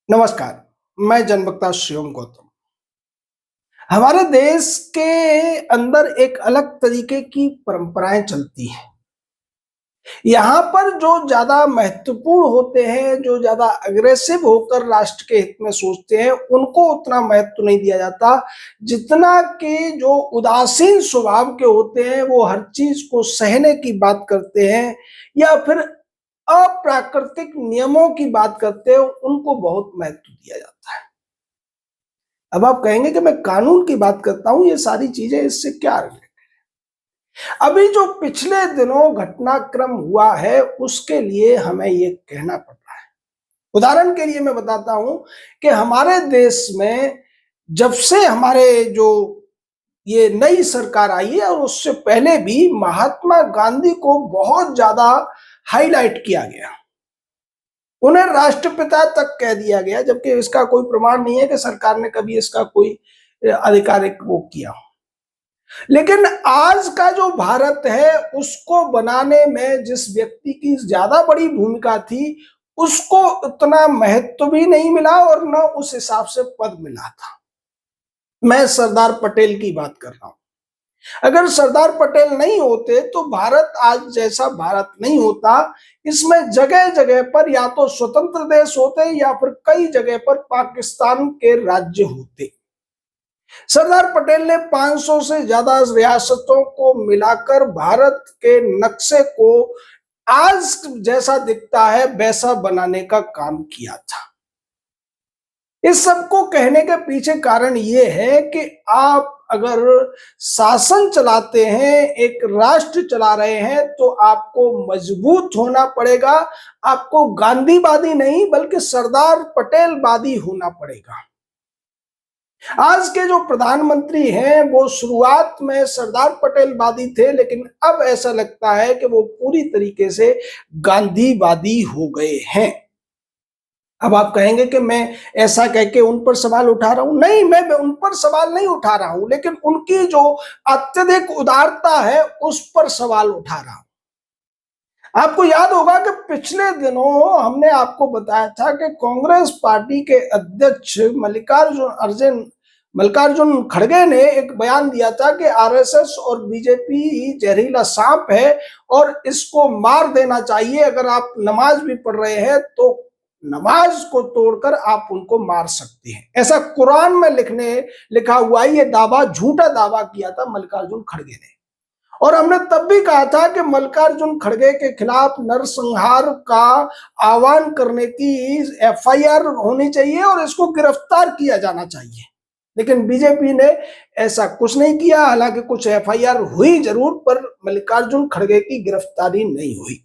नमस्कार। मैं जनवक्ता शिवम गौतम। हमारे देश के अंदर एक अलग तरीके की परंपराएं चलती हैं। यहाँ पर जो ज्यादा महत्वपूर्ण होते हैं, जो ज्यादा अग्रेसिव होकर राष्ट्र के हित में सोचते हैं, उनको उतना महत्व नहीं दिया जाता। जितना कि जो उदासीन स्वभाव के होते हैं, वो हर चीज को सहने की बात करते हैं या फिर अप्राकृतिक नियमों की बात करते हैं, उनको बहुत महत्व दिया जाता है। अब आप कहेंगे कि मैं कानून की बात करता हूं, ये सारी चीजें इससे क्या रिलेटेड? अभी जो पिछले दिनों घटनाक्रम हुआ है, उसके लिए हमें ये कहना पड़ रहा है। उदाहरण के लिए मैं बताता हूं कि हमारे देश में जब से हमारे जो ये नई सरकार आई है, और उससे पहले भी महात्मा गांधी को बहुत ज्यादा हाईलाइट किया गया। उन्हें राष्ट्रपिता तक कह दिया गया, जबकि इसका कोई प्रमाण नहीं है कि सरकार ने कभी इसका कोई आधिकारिक वो किया। लेकिन आज का जो भारत है, उसको बनाने में जिस व्यक्ति की ज्यादा बड़ी भूमिका थी, उसको उतना महत्व भी नहीं मिला और न उस हिसाब से पद मिला था। मैं सरदार पटेल की बात कर रहा हूं। अगर सरदार पटेल नहीं होते तो भारत आज जैसा भारत नहीं होता। इसमें जगह जगह पर या तो स्वतंत्र देश होते या फिर कई जगह पर पाकिस्तान के राज्य होते। सरदार पटेल ने 500 से ज्यादा रियासतों को मिलाकर भारत के नक्शे को आज जैसा दिखता है वैसा बनाने का काम किया था। इस सबको कहने के पीछे कारण ये है कि आप अगर शासन चलाते हैं, एक राष्ट्र चला रहे हैं, तो आपको मजबूत होना पड़ेगा। आपको गांधीवादी नहीं बल्कि सरदार पटेलवादी होना पड़ेगा। आज के जो प्रधानमंत्री हैं, वो शुरुआत में सरदार पटेलवादी थे, लेकिन अब ऐसा लगता है कि वो पूरी तरीके से गांधीवादी हो गए हैं। अब आप कहेंगे कि मैं ऐसा कह के उन पर सवाल उठा रहा हूं। नहीं, मैं उन पर सवाल नहीं उठा रहा हूं, लेकिन उनकी जो अत्यधिक उदारता है उस पर सवाल उठा रहा हूं। आपको याद होगा कि पिछले दिनों हमने आपको बताया था कि कांग्रेस पार्टी के अध्यक्ष मल्लिकार्जुन खड़गे ने एक बयान दिया था कि आरएसएस और बीजेपी जहरीला सांप है और इसको मार देना चाहिए। अगर आप नमाज भी पढ़ रहे हैं तो नमाज को तोड़कर आप उनको मार सकते हैं। ऐसा कुरान में लिखा हुआ है। ये दावा, झूठा दावा किया था मल्लिकार्जुन खड़गे ने। और हमने तब भी कहा था कि मल्लिकार्जुन खड़गे के खिलाफ नरसंहार का आह्वान करने की एफआईआर होनी चाहिए और इसको गिरफ्तार किया जाना चाहिए। लेकिन बीजेपी ने ऐसा कुछ नहीं किया। हालांकि कुछ एफआईआर हुई जरूर, पर मल्लिकार्जुन खड़गे की गिरफ्तारी नहीं हुई।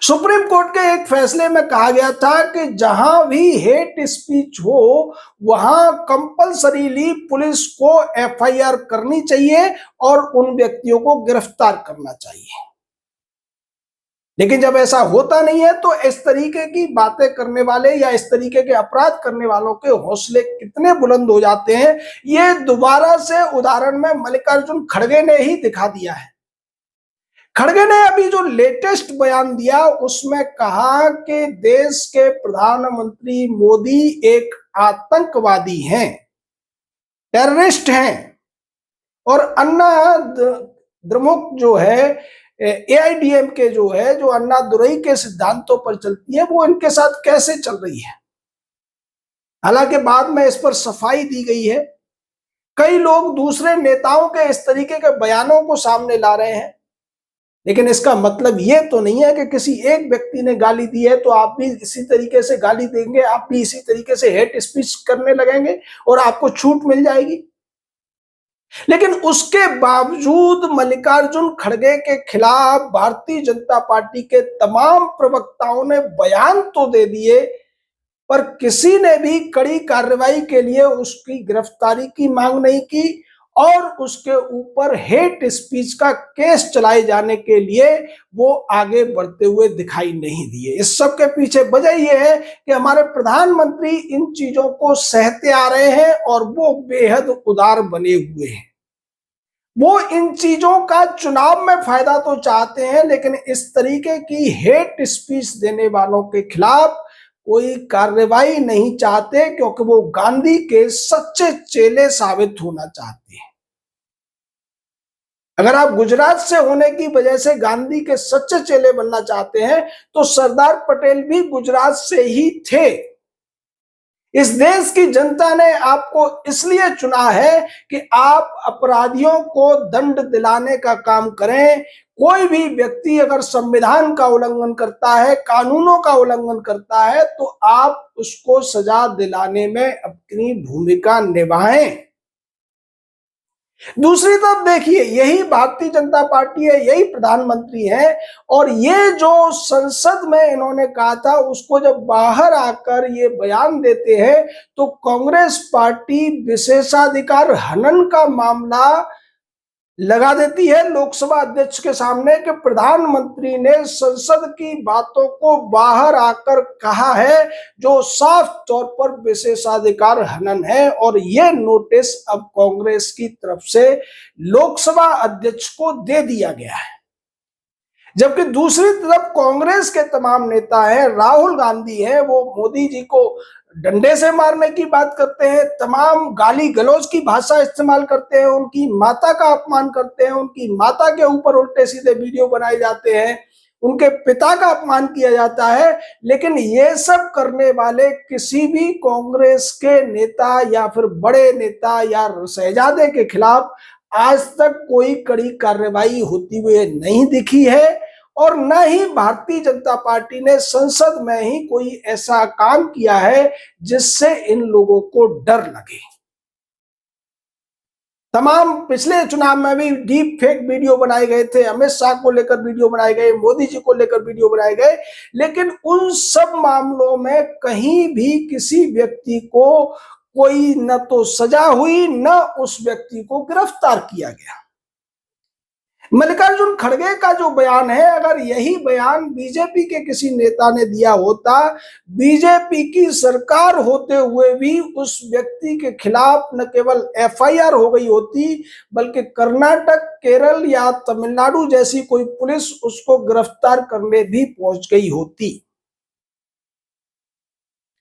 सुप्रीम कोर्ट के एक फैसले में कहा गया था कि जहां भी हेट स्पीच हो, वहां कंपल्सरीली पुलिस को एफआईआर करनी चाहिए और उन व्यक्तियों को गिरफ्तार करना चाहिए। लेकिन जब ऐसा होता नहीं है, तो इस तरीके की बातें करने वाले या इस तरीके के अपराध करने वालों के हौसले कितने बुलंद हो जाते हैं, ये दोबारा से उदाहरण में मल्लिकार्जुन खड़गे ने ही दिखा दिया है। खड़गे ने अभी जो लेटेस्ट बयान दिया, उसमें कहा कि देश के प्रधानमंत्री मोदी एक आतंकवादी हैं, टेररिस्ट हैं, और अन्ना द्रमुक जो है, एआईडीएमके जो है, जो अन्ना दुरई के सिद्धांतों पर चलती है, वो इनके साथ कैसे चल रही है। हालांकि बाद में इस पर सफाई दी गई है। कई लोग दूसरे नेताओं के इस तरीके के बयानों को सामने ला रहे हैं, लेकिन इसका मतलब ये तो नहीं है कि किसी एक व्यक्ति ने गाली दी है तो आप भी इसी तरीके से गाली देंगे, आप भी इसी तरीके से हेट स्पीच करने लगेंगे और आपको छूट मिल जाएगी। लेकिन उसके बावजूद मल्लिकार्जुन खड़गे के खिलाफ भारतीय जनता पार्टी के तमाम प्रवक्ताओं ने बयान तो दे दिए, पर किसी ने भी कड़ी कार्रवाई के लिए उसकी गिरफ्तारी की मांग नहीं की और उसके ऊपर हेट स्पीच का केस चलाए जाने के लिए वो आगे बढ़ते हुए दिखाई नहीं दिए। इस सब के पीछे वजह यह है कि हमारे प्रधानमंत्री इन चीजों को सहते आ रहे हैं और वो बेहद उदार बने हुए हैं। वो इन चीजों का चुनाव में फायदा तो चाहते हैं, लेकिन इस तरीके की हेट स्पीच देने वालों के खिलाफ कोई कार्रवाई नहीं चाहते, क्योंकि वो गांधी के सच्चे चेले साबित होना चाहते हैं। अगर आप गुजरात से होने की वजह से गांधी के सच्चे चेले बनना चाहते हैं, तो सरदार पटेल भी गुजरात से ही थे। इस देश की जनता ने आपको इसलिए चुना है कि आप अपराधियों को दंड दिलाने का काम करें। कोई भी व्यक्ति अगर संविधान का उल्लंघन करता है, कानूनों का उल्लंघन करता है, तो आप उसको सजा दिलाने में अपनी भूमिका निभाएं। दूसरी तरफ देखिए, यही भारतीय जनता पार्टी है, यही प्रधानमंत्री है, और ये जो संसद में इन्होंने कहा था, उसको जब बाहर आकर ये बयान देते हैं, तो कांग्रेस पार्टी विशेषाधिकार हनन का मामला लगा देती है लोकसभा अध्यक्ष के सामने कि प्रधानमंत्री ने संसद की बातों को बाहर आकर कहा है, जो साफ तौर पर विशेषाधिकार हनन है। और यह नोटिस अब कांग्रेस की तरफ से लोकसभा अध्यक्ष को दे दिया गया है। जबकि दूसरी तरफ कांग्रेस के तमाम नेता हैं, राहुल गांधी हैं, वो मोदी जी को डंडे से मारने की बात करते हैं, तमाम गाली गलौज की भाषा इस्तेमाल करते हैं, उनकी माता का अपमान करते हैं, उनकी माता के ऊपर उल्टे सीधे वीडियो बनाए जाते हैं, उनके पिता का अपमान किया जाता है। लेकिन ये सब करने वाले किसी भी कांग्रेस के नेता या फिर बड़े नेता या शहजादे के खिलाफ आज तक कोई कड़ी कार्रवाई होती हुई नहीं दिखी है, और न ही भारतीय जनता पार्टी ने संसद में ही कोई ऐसा काम किया है जिससे इन लोगों को डर लगे। तमाम पिछले चुनाव में भी डीप फेक वीडियो बनाए गए थे, अमित शाह को लेकर वीडियो बनाए गए, मोदी जी को लेकर वीडियो बनाए गए, लेकिन उन सब मामलों में कहीं भी किसी व्यक्ति को कोई न तो सजा हुई, न उस व्यक्ति को गिरफ्तार किया गया। मल्लिकार्जुन खड़गे का जो बयान है, अगर यही बयान बीजेपी के किसी नेता ने दिया होता, बीजेपी की सरकार होते हुए भी उस व्यक्ति के खिलाफ न केवल एफआईआर हो गई होती, बल्कि कर्नाटक, केरल या तमिलनाडु जैसी कोई पुलिस उसको गिरफ्तार करने भी पहुंच गई होती।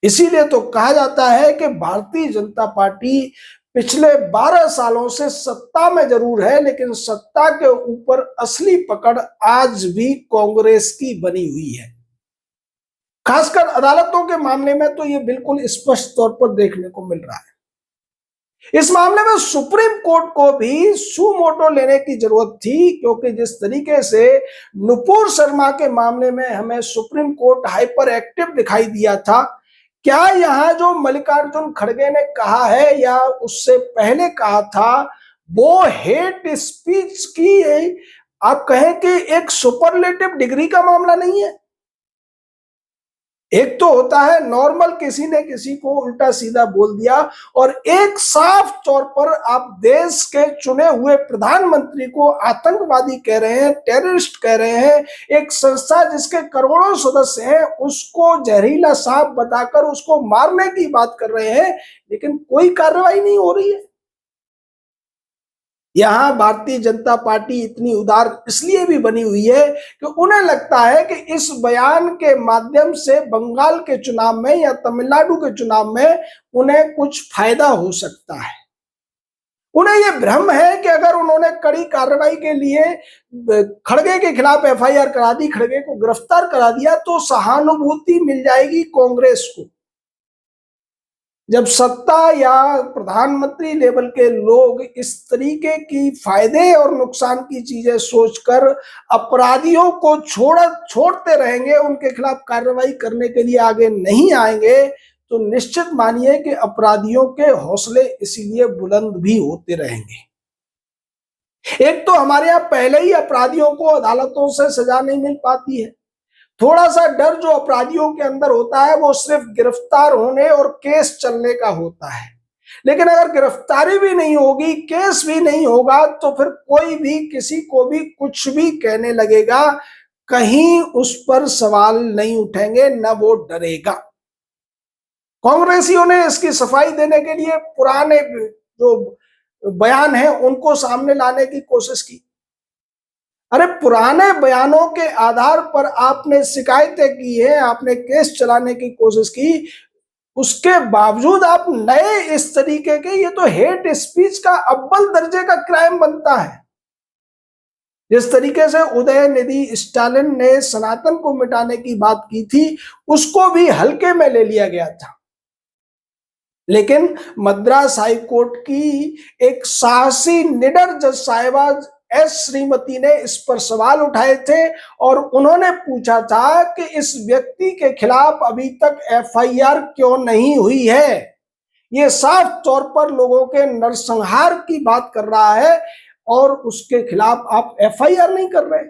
इसीलिए तो कहा जाता है कि भारतीय जनता पार्टी पिछले 12 सालों से सत्ता में जरूर है, लेकिन सत्ता के ऊपर असली पकड़ आज भी कांग्रेस की बनी हुई है। खासकर अदालतों के मामले में तो ये बिल्कुल स्पष्ट तौर पर देखने को मिल रहा है। इस मामले में सुप्रीम कोर्ट को भी सुमोटो लेने की जरूरत थी, क्योंकि जिस तरीके से नुपुर शर्मा के मामले में हमें सुप्रीम कोर्ट हाइपर एक्टिव दिखाई दिया था, क्या यहां जो मल्लिकार्जुन खड़गे ने कहा है या उससे पहले कहा था, वो हेट स्पीच की आप कहें कि एक सुपरलेटिव डिग्री का मामला नहीं है? एक तो होता है नॉर्मल किसी ने किसी को उल्टा सीधा बोल दिया, और एक साफ तौर पर आप देश के चुने हुए प्रधानमंत्री को आतंकवादी कह रहे हैं, टेररिस्ट कह रहे हैं, एक संस्था जिसके करोड़ों सदस्य हैं उसको जहरीला सांप बताकर उसको मारने की बात कर रहे हैं, लेकिन कोई कार्रवाई नहीं हो रही है। यहां भारतीय जनता पार्टी इतनी उदार इसलिए भी बनी हुई है कि उन्हें लगता है कि इस बयान के माध्यम से बंगाल के चुनाव में या तमिलनाडु के चुनाव में उन्हें कुछ फायदा हो सकता है। उन्हें यह भ्रम है कि अगर उन्होंने कड़ी कार्रवाई के लिए खड़गे के खिलाफ एफआईआर करा दी, खड़गे को गिरफ्तार करा दिया, तो सहानुभूति मिल जाएगी कांग्रेस को। जब सत्ता या प्रधानमंत्री लेवल के लोग इस तरीके की फायदे और नुकसान की चीजें सोचकर अपराधियों को छोड़ते रहेंगे, उनके खिलाफ कार्रवाई करने के लिए आगे नहीं आएंगे, तो निश्चित मानिए कि अपराधियों के हौसले इसीलिए बुलंद भी होते रहेंगे। एक तो हमारे यहाँ पहले ही अपराधियों को अदालतों से सजा नहीं मिल पाती है। थोड़ा सा डर जो अपराधियों के अंदर होता है वो सिर्फ गिरफ्तार होने और केस चलने का होता है, लेकिन अगर गिरफ्तारी भी नहीं होगी, केस भी नहीं होगा, तो फिर कोई भी किसी को भी कुछ भी कहने लगेगा, कहीं उस पर सवाल नहीं उठेंगे, न वो डरेगा। कांग्रेसियों ने इसकी सफाई देने के लिए पुराने जो बयान है उनको सामने लाने की कोशिश की। अरे पुराने बयानों के आधार पर आपने शिकायतें की है, आपने केस चलाने की कोशिश की, उसके बावजूद आप नए इस तरीके के, ये तो हेट स्पीच का अव्वल दर्जे का क्राइम बनता है। जिस तरीके से उदयनिधि स्टालिन ने सनातन को मिटाने की बात की थी, उसको भी हल्के में ले लिया गया था। लेकिन मद्रास हाई कोर्ट की एक साहसी निडर जज साहिबा एस श्रीमती ने इस पर सवाल उठाए थे और उन्होंने पूछा था कि इस व्यक्ति के खिलाफ अभी तक एफआईआर क्यों नहीं हुई है। ये साफ तौर पर लोगों के नरसंहार की बात कर रहा है और उसके खिलाफ आप एफआईआर नहीं कर रहे।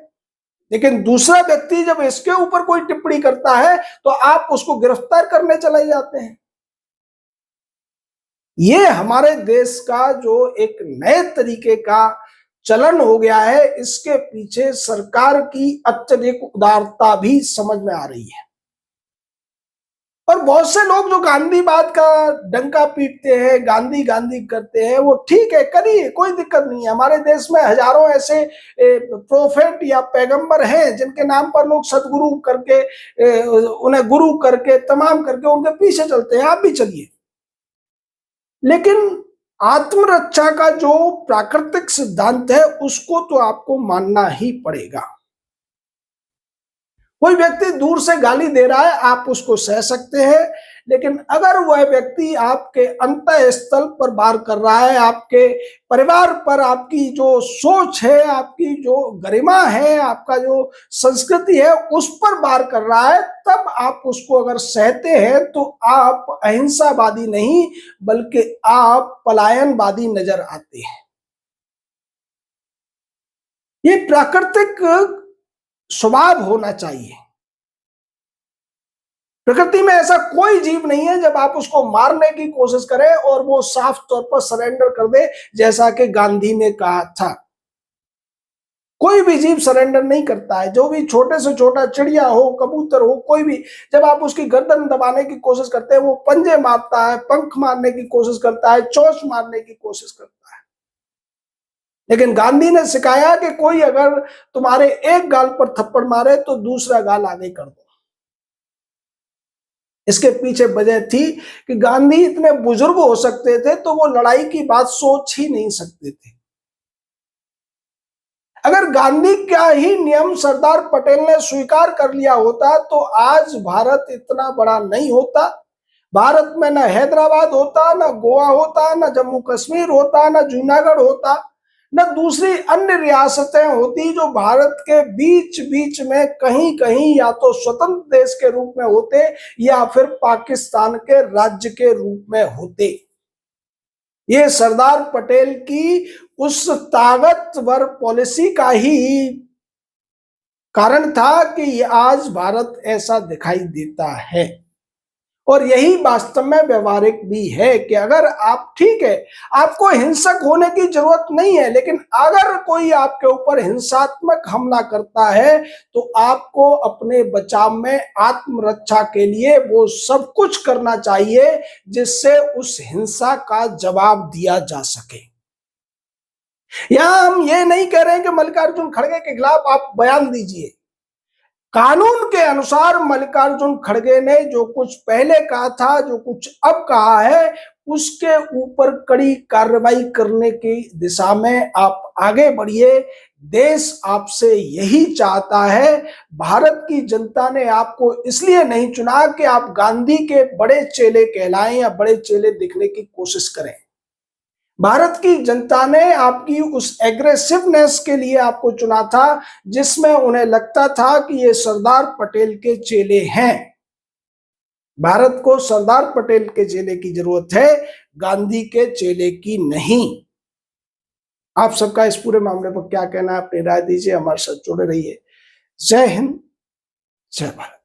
लेकिन दूसरा व्यक्ति जब इसके ऊपर कोई टिप्पणी करता है तो आप उसको गिरफ्तार करने चले जाते हैं। ये हमारे देश का जो एक नए तरीके का चलन हो गया है, इसके पीछे सरकार की अत्यधिक उदारता भी समझ में आ रही है। और बहुत से लोग जो गांधीवाद का डंका पीटते हैं, गांधी गांधी करते हैं, वो ठीक है, करिए, कोई दिक्कत नहीं है। हमारे देश में हजारों ऐसे प्रोफेट या पैगंबर हैं जिनके नाम पर लोग सदगुरु करके, उन्हें गुरु करके, तमाम करके उनके पीछे चलते हैं, आप भी चलिए। लेकिन आत्मरक्षा का जो प्राकृतिक सिद्धांत है उसको तो आपको मानना ही पड़ेगा। कोई व्यक्ति दूर से गाली दे रहा है, आप उसको सह सकते हैं, लेकिन अगर वह व्यक्ति आपके अंतः स्थल पर वार कर रहा है, आपके परिवार पर, आपकी जो सोच है, आपकी जो गरिमा है, आपका जो संस्कृति है, उस पर वार कर रहा है, तब आप उसको अगर सहते हैं तो आप अहिंसावादी नहीं बल्कि आप पलायनवादी नजर आते हैं। ये प्राकृतिक स्वभाव होना चाहिए। प्रकृति में ऐसा कोई जीव नहीं है जब आप उसको मारने की कोशिश करें और वो साफ तौर पर सरेंडर कर दे, जैसा कि गांधी ने कहा था। कोई भी जीव सरेंडर नहीं करता है। जो भी छोटे से छोटा चिड़िया हो, कबूतर हो, कोई भी, जब आप उसकी गर्दन दबाने की कोशिश करते हैं वो पंजे मारता है, पंख मारने की कोशिश करता है, चोंच मारने की कोशिश करता है। लेकिन गांधी ने सिखाया कि कोई अगर तुम्हारे एक गाल पर थप्पड़ मारे तो दूसरा गाल आगे कर दो। इसके पीछे वजह थी कि गांधी इतने बुजुर्ग हो सकते थे तो वो लड़ाई की बात सोच ही नहीं सकते थे। अगर गांधी का ही नियम सरदार पटेल ने स्वीकार कर लिया होता तो आज भारत इतना बड़ा नहीं होता। भारत में न हैदराबाद होता, न गोवा होता, न जम्मू कश्मीर होता, न जूनागढ़ होता, न दूसरी अन्य रियासतें होती जो भारत के बीच बीच में कहीं कहीं या तो स्वतंत्र देश के रूप में होते या फिर पाकिस्तान के राज्य के रूप में होते। ये सरदार पटेल की उस ताकतवर पॉलिसी का ही कारण था कि आज भारत ऐसा दिखाई देता है। और यही वास्तव में व्यवहारिक भी है कि अगर आप, ठीक है, आपको हिंसक होने की जरूरत नहीं है, लेकिन अगर कोई आपके ऊपर हिंसात्मक हमला करता है तो आपको अपने बचाव में आत्मरक्षा के लिए वो सब कुछ करना चाहिए जिससे उस हिंसा का जवाब दिया जा सके। यहां हम ये नहीं कह रहे हैं कि मल्लिकार्जुन खड़गे के खिलाफ आप बयान दीजिए। कानून के अनुसार मल्लिकार्जुन खड़गे ने जो कुछ पहले कहा था, जो कुछ अब कहा है, उसके ऊपर कड़ी कार्रवाई करने की दिशा में आप आगे बढ़िए। देश आपसे यही चाहता है। भारत की जनता ने आपको इसलिए नहीं चुना कि आप गांधी के बड़े चेले कहलाएं या बड़े चेले दिखने की कोशिश करें। भारत की जनता ने आपकी उस एग्रेसिवनेस के लिए आपको चुना था जिसमें उन्हें लगता था कि ये सरदार पटेल के चेले हैं। भारत को सरदार पटेल के चेले की जरूरत है, गांधी के चेले की नहीं। आप सबका इस पूरे मामले पर क्या कहना है, अपनी राय दीजिए। हमारे साथ जुड़े रहिए। जय हिंद, जय भारत।